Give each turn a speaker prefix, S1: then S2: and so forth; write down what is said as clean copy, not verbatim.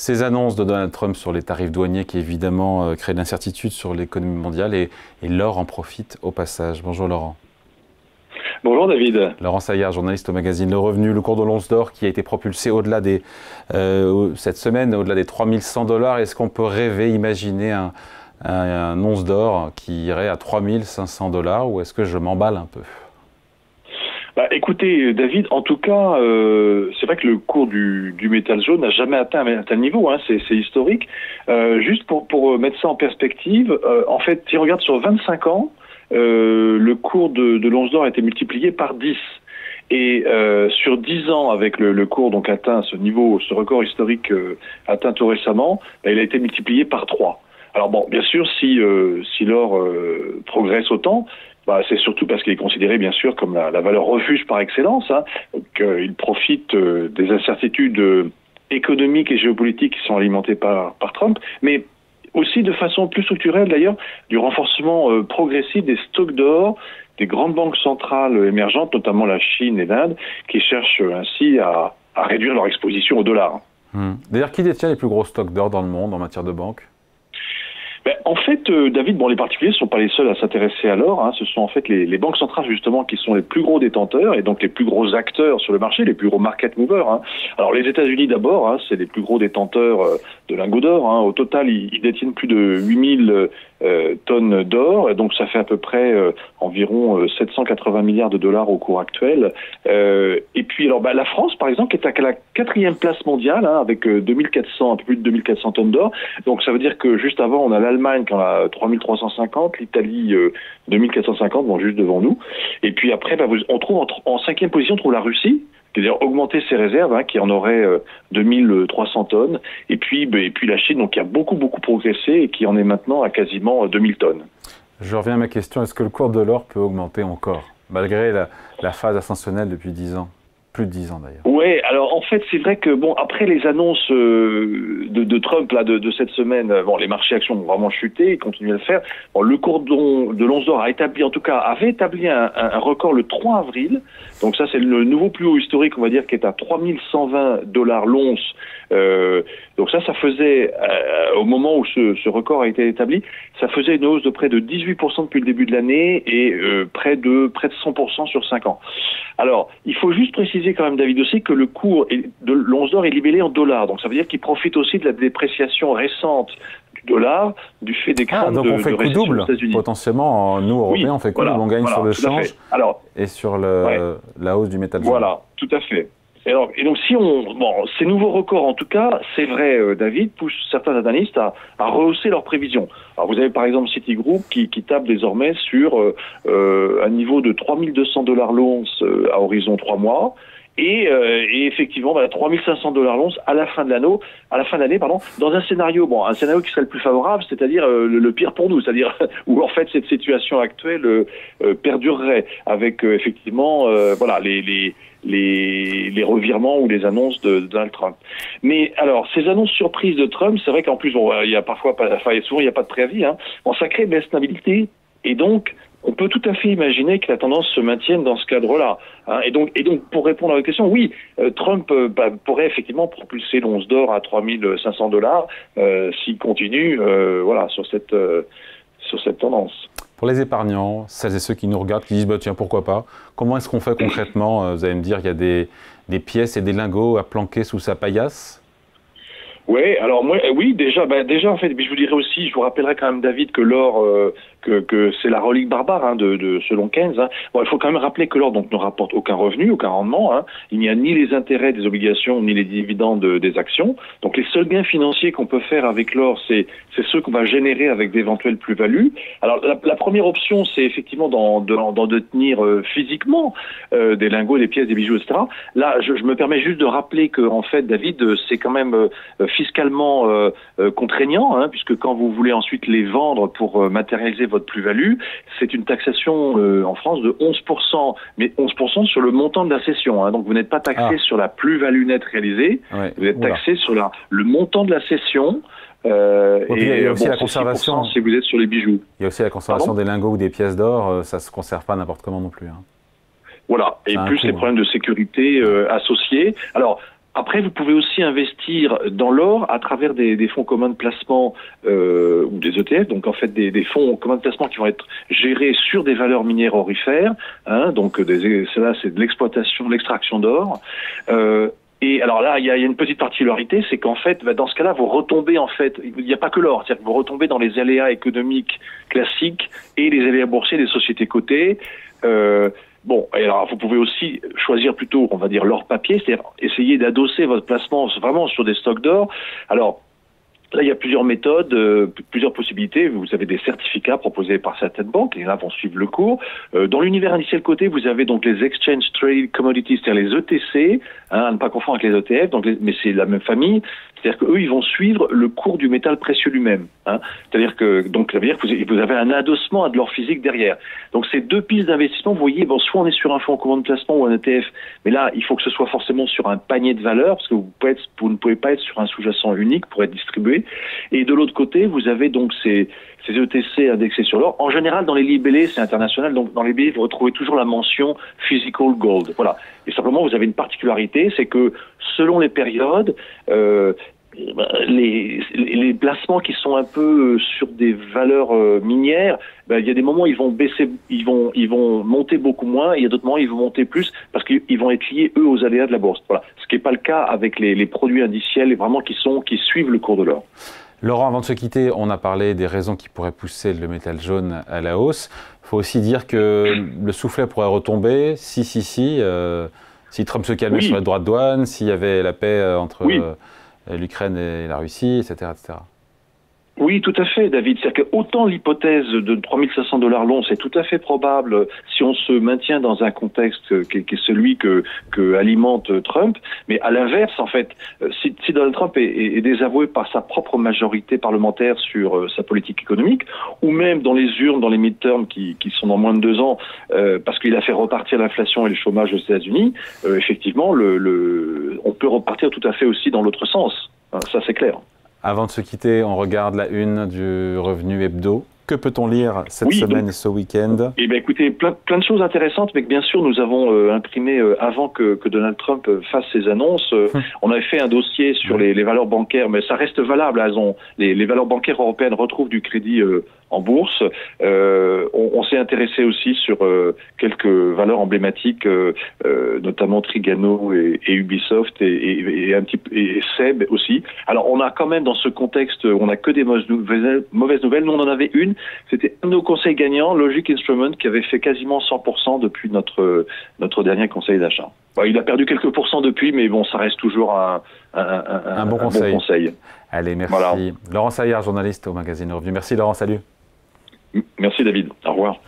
S1: Ces annonces de Donald Trump sur les tarifs douaniers qui évidemment créent de l'incertitude sur l'économie mondiale et l'or en profite au passage. Bonjour Laurent.
S2: Bonjour David.
S1: Laurent Saillard, journaliste au magazine Le Revenu. Le cours de l'once d'or qui a été propulsé au-delà des, cette semaine, au-delà des 3100 $. Est-ce qu'on peut rêver, imaginer un once d'or qui irait à 3500 $ ou est-ce que je m'emballe un peu?
S2: Écoutez David, en tout cas, c'est vrai que le cours du métal jaune n'a jamais atteint un tel niveau, hein, c'est historique. Juste pour mettre ça en perspective, en fait, si on regarde sur 25 ans, le cours de l'once d'or a été multiplié par 10. Et sur 10 ans, avec le cours donc atteint ce niveau, ce record historique atteint tout récemment, il a été multiplié par 3. Alors bon, bien sûr, si l'or progresse autant, c'est surtout parce qu'il est considéré, bien sûr, comme la valeur refuge par excellence. Hein. Donc, il profite des incertitudes économiques et géopolitiques qui sont alimentées par Trump, mais aussi de façon plus structurelle, d'ailleurs, du renforcement progressif des stocks d'or des grandes banques centrales émergentes, notamment la Chine et l'Inde, qui cherchent ainsi à réduire leur exposition au dollar.
S1: D'ailleurs, qui détient les plus gros stocks d'or dans le monde en matière de banque?
S2: En fait, David, les particuliers ne sont pas les seuls à s'intéresser à l'or. Hein. Ce sont en fait les banques centrales, justement, qui sont les plus gros détenteurs et donc les plus gros acteurs sur le marché, les plus gros market movers. Hein. Alors, les États-Unis, d'abord, hein, c'est les plus gros détenteurs de lingots d'or. Hein. Au total, ils détiennent plus de 8000 tonnes d'or. Donc, ça fait à peu près environ 780 milliards de dollars au cours actuel. Et puis, alors, la France, par exemple, est à la 4e place mondiale, hein, avec un peu plus de 2400 tonnes d'or. Donc, ça veut dire que juste avant, on a l'Allemagne qui en a 3350, l'Italie 2450, juste devant nous. Et puis après, on trouve en 5e position, on trouve la Russie, c'est-à-dire augmenter ses réserves, hein, qui en aurait 2300 tonnes. Et puis la Chine, donc qui a beaucoup progressé et qui en est maintenant à quasiment 2000 tonnes.
S1: Je reviens à ma question, est-ce que le cours de l'or peut augmenter encore, malgré la phase ascensionnelle depuis 10 ans? Plus de 10 ans d'ailleurs.
S2: Ouais, alors en fait c'est vrai que après les annonces de Trump là de cette semaine, les marchés actions ont vraiment chuté, ils continuent à le faire. Le cours de l'once d'or avait établi un record le 3 avril. Donc ça c'est le nouveau plus haut historique, on va dire, qui est à 3120 $ l'once. Donc ça faisait au moment où ce record a été établi, ça faisait une hausse de près de 18% depuis le début de l'année et près de 100% sur 5 ans. Alors, il faut juste préciser quand même, David, aussi que le cours de l'once d'or est libellé en dollars. Donc, ça veut dire qu'il profite aussi de la dépréciation récente du dollar du fait des craintes
S1: donc on fait coup double, potentiellement, nous, Européens, on fait coup double, on gagne sur le change et sur la hausse du métal jaune.
S2: Voilà, tout à fait. Et donc, ces nouveaux records, en tout cas, c'est vrai, David, poussent certains analystes à rehausser leurs prévisions. Alors, vous avez par exemple Citigroup qui tape désormais sur un niveau de 3200 $ l'once à horizon 3 mois. Et effectivement, 3500 $ l'once à la fin de l'année, dans un scénario qui serait le plus favorable, c'est-à-dire le pire pour nous, c'est-à-dire où en fait cette situation actuelle perdurerait avec effectivement les revirements ou les annonces de Donald Trump. Mais alors, ces annonces surprises de Trump, c'est vrai qu'en plus, souvent il n'y a pas de préavis, hein. Ça crée de l'instabilité et donc on peut tout à fait imaginer que la tendance se maintienne dans ce cadre-là. Hein. Et donc, pour répondre à votre question, oui, Trump pourrait effectivement propulser l'once d'or à 3500 $ s'il continue sur cette tendance.
S1: Pour les épargnants, celles et ceux qui nous regardent, qui disent tiens, pourquoi pas, comment est-ce qu'on fait concrètement? Vous allez me dire qu'il y a des pièces et des lingots à planquer sous sa paillasse?
S2: Oui, alors déjà en fait, je vous dirais aussi, je vous rappellerai quand même, David, que l'or, que c'est la relique barbare, hein, selon Keynes. Hein. Il faut quand même rappeler que l'or donc ne rapporte aucun revenu, aucun rendement. Hein. Il n'y a ni les intérêts des obligations ni les dividendes des actions. Donc les seuls gains financiers qu'on peut faire avec l'or, c'est ceux qu'on va générer avec d'éventuelles plus-values. Alors la première option, c'est effectivement d'en détenir physiquement des lingots, des pièces, des bijoux, etc. Là, je me permets juste de rappeler que en fait, David, c'est quand même fiscalement contraignant, hein, puisque quand vous voulez ensuite les vendre pour matérialiser votre plus-value, c'est une taxation en France de 11%, mais 11% sur le montant de la cession. Hein, donc vous n'êtes pas taxé sur la plus-value nette réalisée, vous êtes taxé sur le montant de la cession.
S1: Il y a aussi la conservation.
S2: Si vous êtes sur les bijoux.
S1: Il y a aussi la conservation des lingots ou des pièces d'or, ça ne se conserve pas n'importe comment non plus. Hein.
S2: Voilà, et plus les problèmes de sécurité associés. Alors, Après, vous pouvez aussi investir dans l'or à travers des fonds communs de placement ou des ETF, donc en fait des fonds communs de placement qui vont être gérés sur des valeurs minières orifères, hein, donc cela c'est de l'exploitation, de l'extraction d'or. Et alors là, il y a une petite particularité, c'est qu'en fait, dans ce cas-là, vous retombez en fait, il n'y a pas que l'or, c'est-à-dire que vous retombez dans les aléas économiques classiques et les aléas boursiers des sociétés cotées. Bon, et alors vous pouvez aussi choisir plutôt, on va dire, l'or papier, c'est-à-dire essayer d'adosser votre placement vraiment sur des stocks d'or. Alors, là, il y a plusieurs méthodes, plusieurs possibilités. Vous avez des certificats proposés par certaines banques, et là, vont suivre le cours. Dans l'univers indiciel coté, vous avez donc les Exchange Trade Commodities, c'est-à-dire les ETC, hein, à ne pas confondre avec les ETF, donc mais c'est la même famille. C'est-à-dire qu'eux, ils vont suivre le cours du métal précieux lui-même. Hein. C'est-à-dire que, donc, ça veut dire que vous avez un adossement à de l'or physique derrière. Donc, ces deux pistes d'investissement, vous voyez, bon, soit on est sur un fonds commun de placement ou un ETF, mais là, il faut que ce soit forcément sur un panier de valeurs, parce que vous ne pouvez pas être sur un sous-jacent unique pour être distribué. Et de l'autre côté, vous avez donc ces ETC indexés sur l'or. En général, dans les libellés, c'est international, donc dans les libellés, vous retrouvez toujours la mention physical gold. Voilà. Et simplement, vous avez une particularité, c'est que selon les périodes, les placements qui sont un peu sur des valeurs minières, il y a des moments où ils vont baisser, ils vont monter beaucoup moins, et il y a d'autres moments où ils vont monter plus parce qu'ils vont être liés eux aux aléas de la bourse. Voilà, ce qui n'est pas le cas avec les produits indiciels, vraiment qui suivent le cours de l'or.
S1: Laurent, avant de se quitter, on a parlé des raisons qui pourraient pousser le métal jaune à la hausse. Il faut aussi dire que le soufflet pourrait retomber si Trump se calmait sur les droits de douane, s'il y avait la paix entre l'Ukraine et la Russie, etc., etc.
S2: Oui, tout à fait, David. C'est-à-dire que autant l'hypothèse de 3500 $ l'once c'est tout à fait probable si on se maintient dans un contexte qui est celui que alimente Trump, mais à l'inverse, en fait, si Donald Trump est désavoué par sa propre majorité parlementaire sur sa politique économique, ou même dans les urnes, dans les midterms qui sont dans moins de 2 ans, parce qu'il a fait repartir l'inflation et le chômage aux États-Unis, effectivement, on peut repartir tout à fait aussi dans l'autre sens. Ça, c'est clair.
S1: Avant de se quitter, on regarde la une du Revenu Hebdo. Que peut-on lire cette semaine et ce week-end?
S2: Eh bien, écoutez, plein de choses intéressantes, mais que bien sûr, nous avons imprimé avant que Donald Trump fasse ses annonces. On avait fait un dossier sur les valeurs bancaires, mais ça reste valable. Les valeurs bancaires européennes retrouvent du crédit en bourse. On s'est intéressé aussi sur quelques valeurs emblématiques, notamment Trigano et Ubisoft et un petit et SEB aussi. Alors, on a quand même dans ce contexte, on n'a que des mauvaises nouvelles. Nous, on en avait une. C'était un de nos conseils gagnants, Logic Instrument, qui avait fait quasiment 100% depuis notre dernier conseil d'achat. Bon, il a perdu quelques pourcents depuis, mais bon, ça reste toujours un bon conseil.
S1: Allez, merci. Voilà. Laurent Saillard, journaliste au magazine Revenu. Merci Laurent, salut.
S2: Merci David, au revoir.